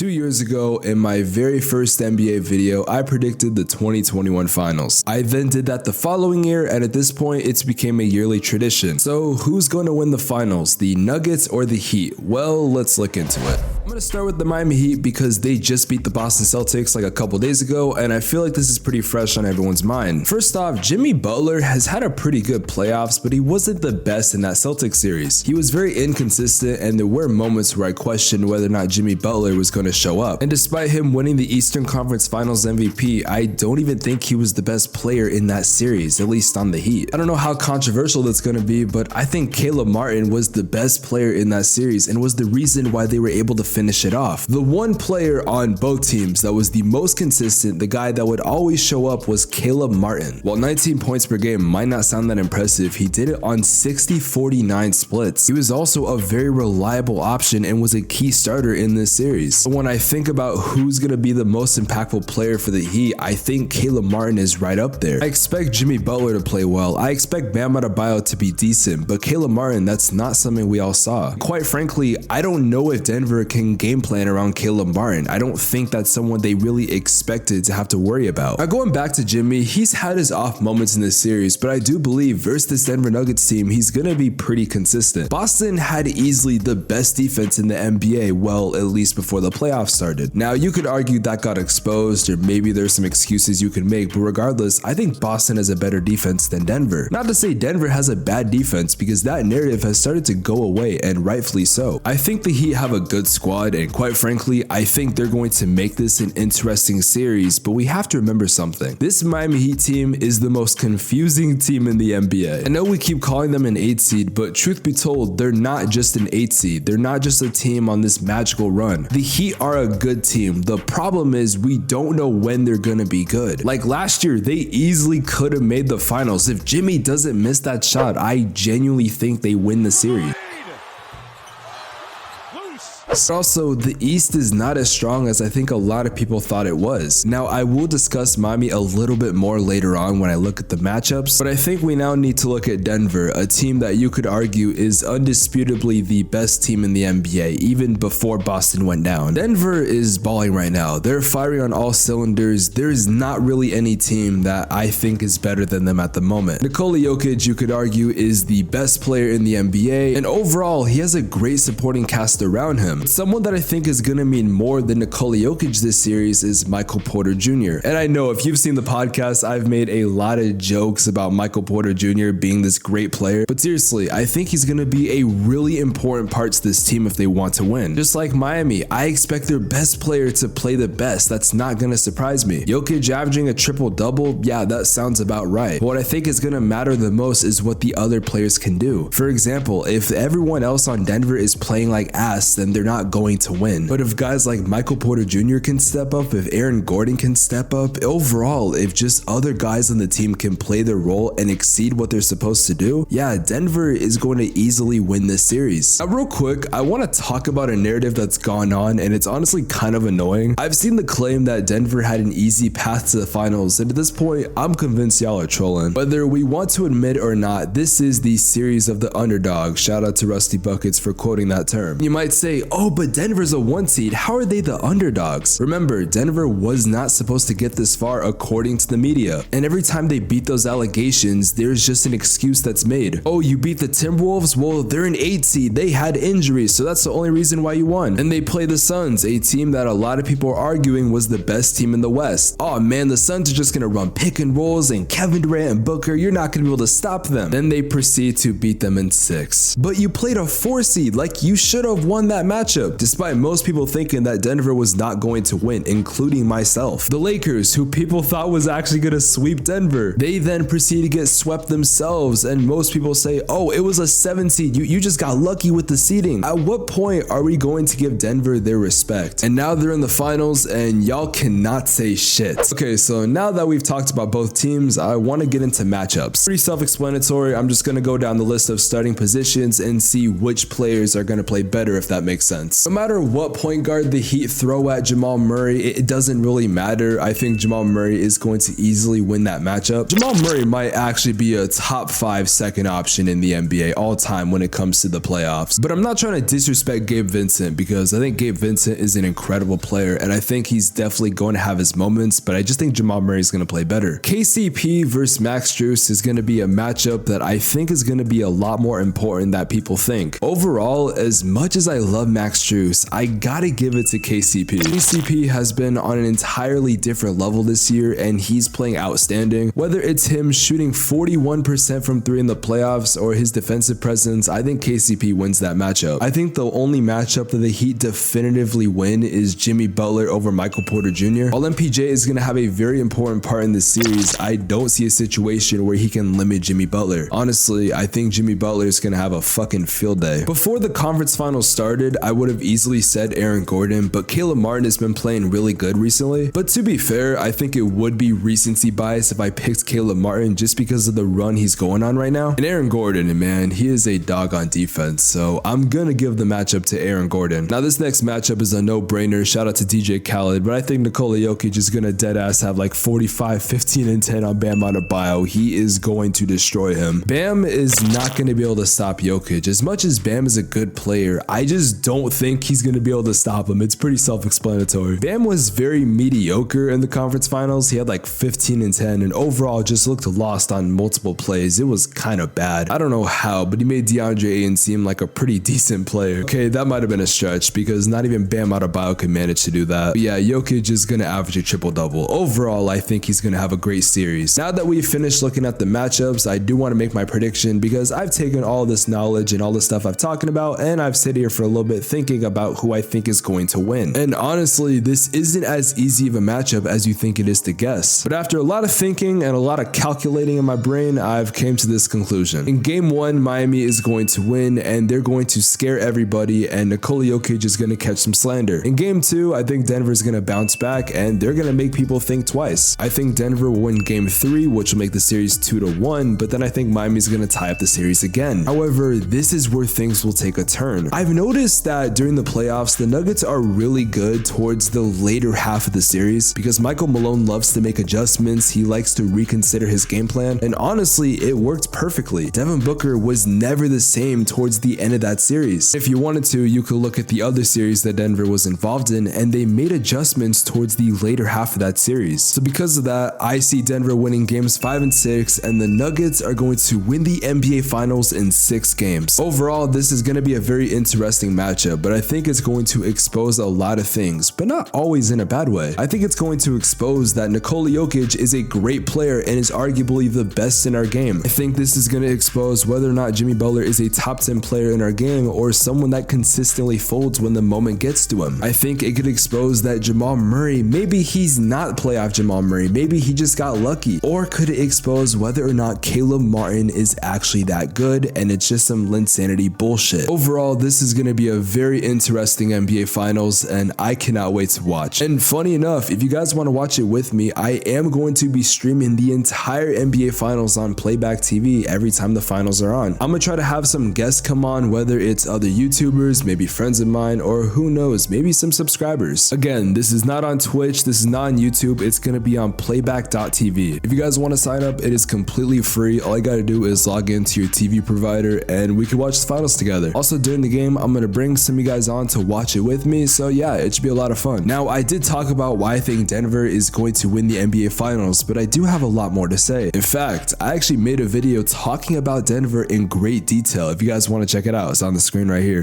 2 years ago, in my very first NBA video, I predicted the 2021 finals. I then did that the following year, and at this point, it's became a yearly tradition. So who's going to win the finals, the Nuggets or the Heat? Well, let's look into it. I'm going to start with the Miami Heat because they just beat the Boston Celtics like a couple days ago, and I feel like this is pretty fresh on everyone's mind. First off, Jimmy Butler has had a pretty good playoffs, but he wasn't the best in that Celtics series. He was very inconsistent, and there were moments where I questioned whether or not Jimmy Butler was going to show up. And despite him winning the Eastern Conference Finals MVP, I don't even think he was the best player in that series, at least on the Heat. I don't know how controversial that's going to be, but I think Caleb Martin was the best player in that series and was the reason why they were able to finish it off. The one player on both teams that was the most consistent, the guy that would always show up, was Caleb Martin. While 19 points per game might not sound that impressive, he did it on 60-49 splits. He was also a very reliable option and was a key starter in this series. So when I think about who's going to be the most impactful player for the Heat, I think Caleb Martin is right up there. I expect Jimmy Butler to play well. I expect Bam Adebayo to be decent, but Caleb Martin, that's not something we all saw. Quite frankly, I don't know if Denver can game plan around Caleb Martin. I don't think that's someone they really expected to have to worry about. Now going back to Jimmy, he's had his off moments in this series, but I do believe versus this Denver Nuggets team, he's going to be pretty consistent. Boston had easily the best defense in the NBA, well, at least before the playoffs started. Now you could argue that got exposed, or maybe there's some excuses you can make, but regardless, I think Boston has a better defense than Denver. Not to say Denver has a bad defense, because that narrative has started to go away, and rightfully so. I think the Heat have a good squad, and quite frankly, I think they're going to make this an interesting series, but we have to remember something. This Miami Heat team is the most confusing team in the NBA. I know we keep calling them an 8 seed, but truth be told, they're not just an 8 seed. They're not just a team on this magical run. The Heat are a good team. The problem is we don't know when they're gonna be good. Like last year, they easily could have made the finals. If Jimmy doesn't miss that shot, I genuinely think they win the series. Also, the East is not as strong as I think a lot of people thought it was. Now, I will discuss Miami a little bit more later on when I look at the matchups, but I think we now need to look at Denver, a team that you could argue is undisputably the best team in the NBA, even before Boston went down. Denver is balling right now. They're firing on all cylinders. There is not really any team that I think is better than them at the moment. Nikola Jokic, you could argue, is the best player in the NBA, and overall, he has a great supporting cast around him. Someone that I think is going to mean more than Nikola Jokic this series is Michael Porter Jr. And I know if you've seen the podcast, I've made a lot of jokes about Michael Porter Jr. being this great player, but seriously, I think he's going to be a really important part to this team if they want to win. Just like Miami, I expect their best player to play the best. That's not going to surprise me. Jokic averaging a triple-double, yeah, that sounds about right. But what I think is going to matter the most is what the other players can do. For example, if everyone else on Denver is playing like ass, then they're not going to win. But if guys like Michael Porter Jr. can step up, if Aaron Gordon can step up, overall, if just other guys on the team can play their role and exceed what they're supposed to do, yeah, Denver is going to easily win this series. Now, real quick, I want to talk about a narrative that's gone on, and it's honestly kind of annoying. I've seen the claim that Denver had an easy path to the finals, and at this point, I'm convinced y'all are trolling. Whether we want to admit or not, this is the series of the underdog. Shout out to Rusty Buckets for quoting that term. You might say, oh, but Denver's a 1 seed. How are they the underdogs? Remember, Denver was not supposed to get this far according to the media. And every time they beat those allegations, there's just an excuse that's made. Oh, you beat the Timberwolves? Well, they're an 8 seed. They had injuries, so that's the only reason why you won. And they play the Suns, a team that a lot of people are arguing was the best team in the West. Oh man, the Suns are just gonna run pick and rolls, and Kevin Durant and Booker, you're not gonna be able to stop them. Then they proceed to beat them in 6. But you played a 4 seed, like you should have won that matchup. Despite most people thinking that Denver was not going to win, including myself. The Lakers, who people thought was actually going to sweep Denver, they then proceed to get swept themselves, and most people say, oh, it was a 7 seed, you just got lucky with the seeding. At what point are we going to give Denver their respect? And now they're in the finals, and y'all cannot say shit. Okay, so now that we've talked about both teams, I want to get into matchups. Pretty self-explanatory. I'm just going to go down the list of starting positions and see which players are going to play better, if that makes sense. defense. No matter what point guard the Heat throw at Jamal Murray, it doesn't really matter. I think Jamal Murray is going to easily win that matchup. Jamal Murray might actually be a top 5 second option in the NBA all time when it comes to the playoffs. But I'm not trying to disrespect Gabe Vincent, because I think Gabe Vincent is an incredible player and I think he's definitely going to have his moments, but I just think Jamal Murray is going to play better. KCP versus Max Strus is going to be a matchup that I think is going to be a lot more important than people think. Overall, as much as I love Max Strus, I gotta give it to KCP. KCP has been on an entirely different level this year and he's playing outstanding. Whether it's him shooting 41% from 3 in the playoffs or his defensive presence, I think KCP wins that matchup. I think the only matchup that the Heat definitively win is Jimmy Butler over Michael Porter Jr. While MPJ is going to have a very important part in this series, I don't see a situation where he can limit Jimmy Butler. Honestly, I think Jimmy Butler is going to have a fucking field day. Before the conference finals started, I would have easily said Aaron Gordon, but Caleb Martin has been playing really good recently. But to be fair, I think it would be recency bias if I picked Caleb Martin just because of the run he's going on right now. And Aaron Gordon, man, he is a dog on defense, so I'm gonna give the matchup to Aaron Gordon. Now this next matchup is a no-brainer. Shout out to DJ Khaled, but I think Nikola Jokic is gonna deadass have like 45, 15, and 10 on Bam Adebayo. He is going to destroy him. Bam is not gonna be able to stop Jokic. As much as Bam is a good player, I just don't think he's gonna be able to stop him. It's pretty self-explanatory. Bam was very mediocre in the conference finals. He had like 15 and 10 and overall just looked lost on multiple plays. It was kind of bad. I don't know how, but he made DeAndre Ayton seem like a pretty decent player. Okay, that might have been a stretch because not even Bam Adebayo can manage to do that. But yeah, Jokic is gonna average a triple-double. Overall, I think he's gonna have a great series. Now that we've finished looking at the matchups, I do want to make my prediction because I've taken all this knowledge and all the stuff I've talking about and I've sat here for a little bit thinking about who I think is going to win. And honestly, this isn't as easy of a matchup as you think it is to guess. But after a lot of thinking and a lot of calculating in my brain, I've came to this conclusion. In game 1, Miami is going to win and they're going to scare everybody and Nikola Jokic is going to catch some slander. In game 2, I think Denver is going to bounce back and they're going to make people think twice. I think Denver will win game 3, which will make the series 2-1, but then I think Miami's going to tie up the series again. However, this is where things will take a turn. I've noticed that during the playoffs, the Nuggets are really good towards the later half of the series because Michael Malone loves to make adjustments. He likes to reconsider his game plan, and honestly, it worked perfectly. Devin Booker was never the same towards the end of that series. If you wanted to, you could look at the other series that Denver was involved in, and they made adjustments towards the later half of that series. So because of that, I see Denver winning games 5 and 6, and the Nuggets are going to win the NBA Finals in 6 games. Overall, this is going to be a very interesting matchup, but I think it's going to expose a lot of things, but not always in a bad way. I think it's going to expose that Nikola Jokic is a great player and is arguably the best in our game. I think this is going to expose whether or not Jimmy Butler is a top 10 player in our game or someone that consistently folds when the moment gets to him. I think it could expose that Jamal Murray, maybe he's not playoff Jamal Murray, maybe he just got lucky. Or could it expose whether or not Caleb Martin is actually that good and it's just some Linsanity bullshit. Overall, this is going to be a very interesting NBA Finals and I cannot wait to watch. And funny enough, if you guys want to watch it with me, I am going to be streaming the entire NBA Finals on Playback TV every time the finals are on. I'm gonna try to have some guests come on, whether it's other YouTubers, maybe friends of mine, or who knows, maybe some subscribers. Again, this is not on Twitch, this is not on YouTube, it's gonna be on playback.tv. If you guys want to sign up, it is completely free. All you gotta do is log into your TV provider and we can watch the finals together. Also during the game, I'm gonna bring some of you guys on to watch it with me, so yeah, it should be a lot of fun. Now, I did talk about why I think Denver is going to win the NBA Finals, but I do have a lot more to say. In fact, I actually made a video talking about Denver in great detail. If you guys want to check it out, it's on the screen right here.